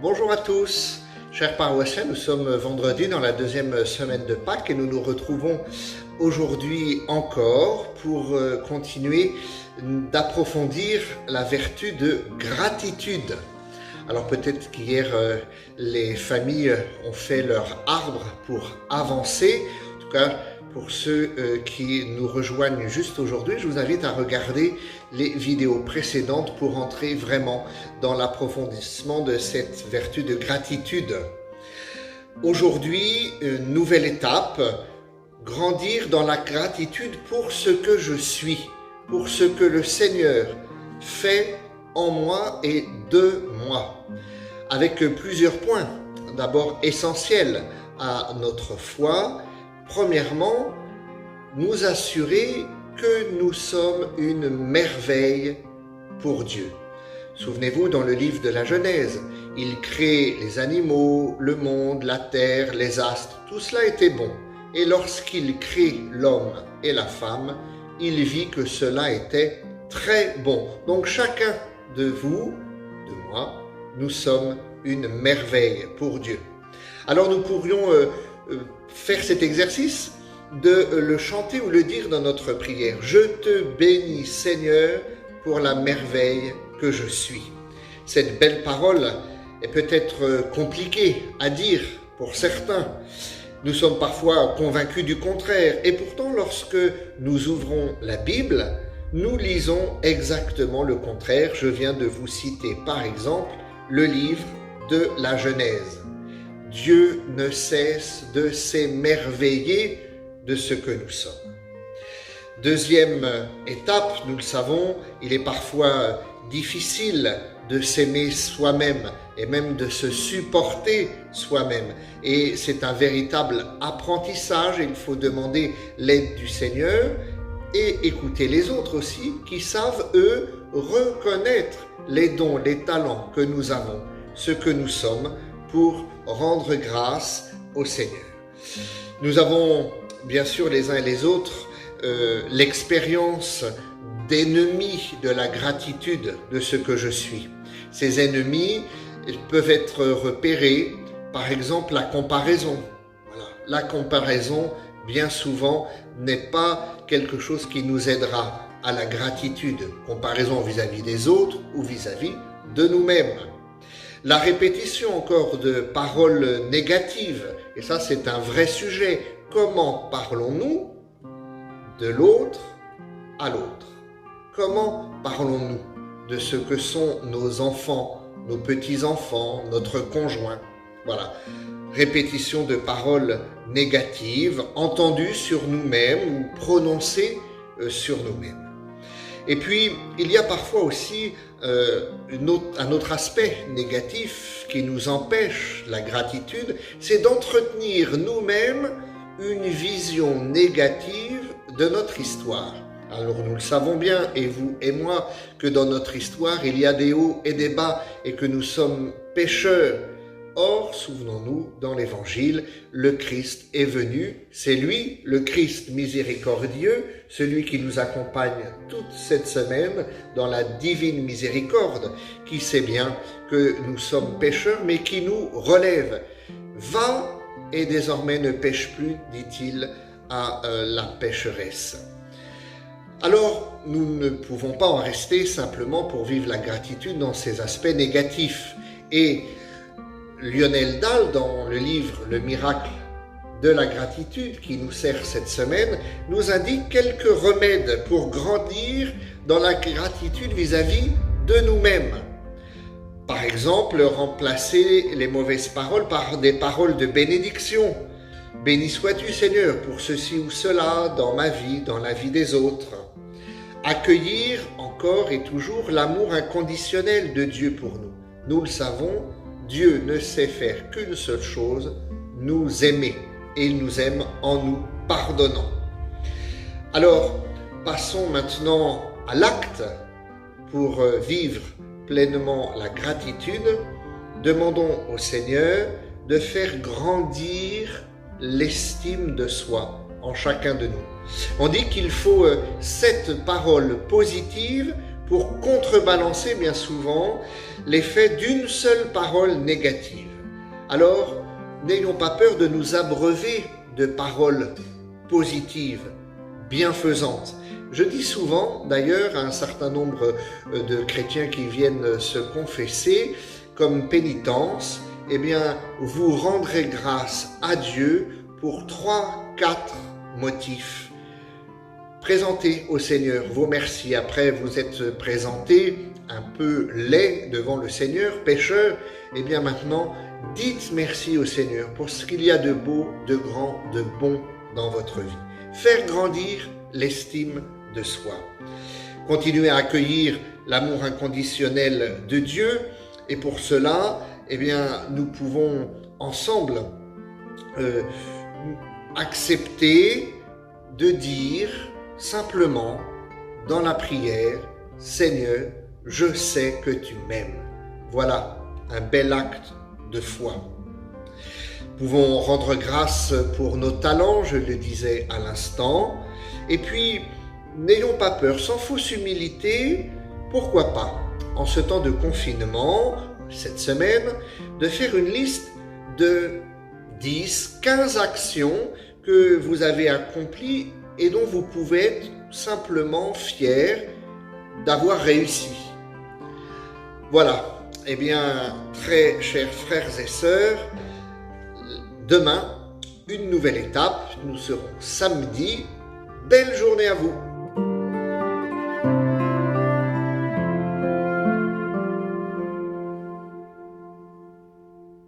Bonjour à tous, chers paroissiens, nous sommes vendredi dans la deuxième semaine de Pâques et nous nous retrouvons aujourd'hui encore pour continuer d'approfondir la vertu de gratitude. Alors peut-être qu'hier les familles ont fait leur arbre pour avancer, en tout cas pour ceux qui nous rejoignent juste aujourd'hui, je vous invite à regarder les vidéos précédentes pour entrer vraiment dans l'approfondissement de cette vertu de gratitude. Aujourd'hui, une nouvelle étape, grandir dans la gratitude pour ce que je suis, pour ce que le Seigneur fait en moi et de moi, avec plusieurs points. D'abord essentiels à notre foi. Premièrement, nous assurer que nous sommes une merveille pour Dieu. Souvenez-vous, dans le livre de la Genèse, il crée les animaux, le monde, la terre, les astres, tout cela était bon. Et lorsqu'il crée l'homme et la femme, il vit que cela était très bon. Donc chacun de vous, de moi, nous sommes une merveille pour Dieu. Alors nous pourrions faire cet exercice de le chanter ou le dire dans notre prière. Je te bénis Seigneur pour la merveille que je suis. Cette belle parole est peut-être compliquée à dire pour certains. Nous sommes parfois convaincus du contraire et pourtant lorsque nous ouvrons la Bible, nous lisons exactement le contraire. Je viens de vous citer par exemple le livre de la Genèse. Dieu ne cesse de s'émerveiller de ce que nous sommes. Deuxième étape, nous le savons, il est parfois difficile de s'aimer soi-même et même de se supporter soi-même. Et c'est un véritable apprentissage et il faut demander l'aide du Seigneur et écouter les autres aussi qui savent, eux, reconnaître les dons, les talents que nous avons, ce que nous sommes, pour rendre grâce au Seigneur. Nous avons bien sûr les uns et les autres l'expérience d'ennemis de la gratitude de ce que je suis. Ces ennemis peuvent être repérés, par exemple la comparaison. Voilà. La comparaison, bien souvent, n'est pas quelque chose qui nous aidera à la gratitude. Comparaison vis-à-vis des autres ou vis-à-vis de nous-mêmes. La répétition encore de paroles négatives, et ça c'est un vrai sujet. Comment parlons-nous de l'autre à l'autre? Comment parlons-nous de ce que sont nos enfants, nos petits-enfants, notre conjoint? Voilà, répétition de paroles négatives, entendues sur nous-mêmes ou prononcées sur nous-mêmes. Et puis, il y a parfois aussi un autre aspect négatif qui nous empêche la gratitude, c'est d'entretenir nous-mêmes une vision négative de notre histoire. Alors nous le savons bien, et vous et moi, que dans notre histoire, il y a des hauts et des bas, et que nous sommes pécheurs. Or, souvenons-nous, dans l'Évangile, le Christ est venu, c'est lui, le Christ miséricordieux, celui qui nous accompagne toute cette semaine dans la divine miséricorde, qui sait bien que nous sommes pécheurs, mais qui nous relève. Va et désormais ne pêche plus, dit-il à la pécheresse. Alors, nous ne pouvons pas en rester simplement pour vivre la gratitude dans ses aspects négatifs. Et Lionel Dahl, dans le livre « Le miracle de la gratitude » qui nous sert cette semaine, nous indique quelques remèdes pour grandir dans la gratitude vis-à-vis de nous-mêmes. Par exemple, remplacer les mauvaises paroles par des paroles de bénédiction. Béni sois-tu Seigneur pour ceci ou cela dans ma vie, dans la vie des autres. Accueillir encore et toujours l'amour inconditionnel de Dieu pour nous. Nous le savons, Dieu ne sait faire qu'une seule chose, nous aimer. Et il nous aime en nous pardonnant. Alors, passons maintenant à l'acte pour vivre pleinement la gratitude. Demandons au Seigneur de faire grandir l'estime de soi en chacun de nous. On dit qu'il faut 7 paroles positives pour contrebalancer bien souvent l'effet d'une seule parole négative. Alors, n'ayons pas peur de nous abreuver de paroles positives, bienfaisantes. Je dis souvent, d'ailleurs, à un certain nombre de chrétiens qui viennent se confesser, comme pénitence, eh bien, vous rendrez grâce à Dieu pour 3-4 motifs. Présentez au Seigneur vos merci. Après, vous êtes présenté un peu laid devant le Seigneur, pécheur. Eh bien, maintenant, dites merci au Seigneur pour ce qu'il y a de beau, de grand, de bon dans votre vie. Faire grandir l'estime de soi. Continuez à accueillir l'amour inconditionnel de Dieu. Et pour cela, eh bien, nous pouvons ensemble accepter de dire simplement dans la prière, « Seigneur, je sais que tu m'aimes ». Voilà un bel acte de foi. Nous pouvons rendre grâce pour nos talents, je le disais à l'instant. Et puis, n'ayons pas peur, sans fausse humilité, pourquoi pas, en ce temps de confinement, cette semaine, de faire une liste de 10, 15 actions que vous avez accomplies et dont vous pouvez être simplement fiers d'avoir réussi. Voilà, eh bien, très chers frères et sœurs, demain, une nouvelle étape, nous serons samedi. Belle journée à vous!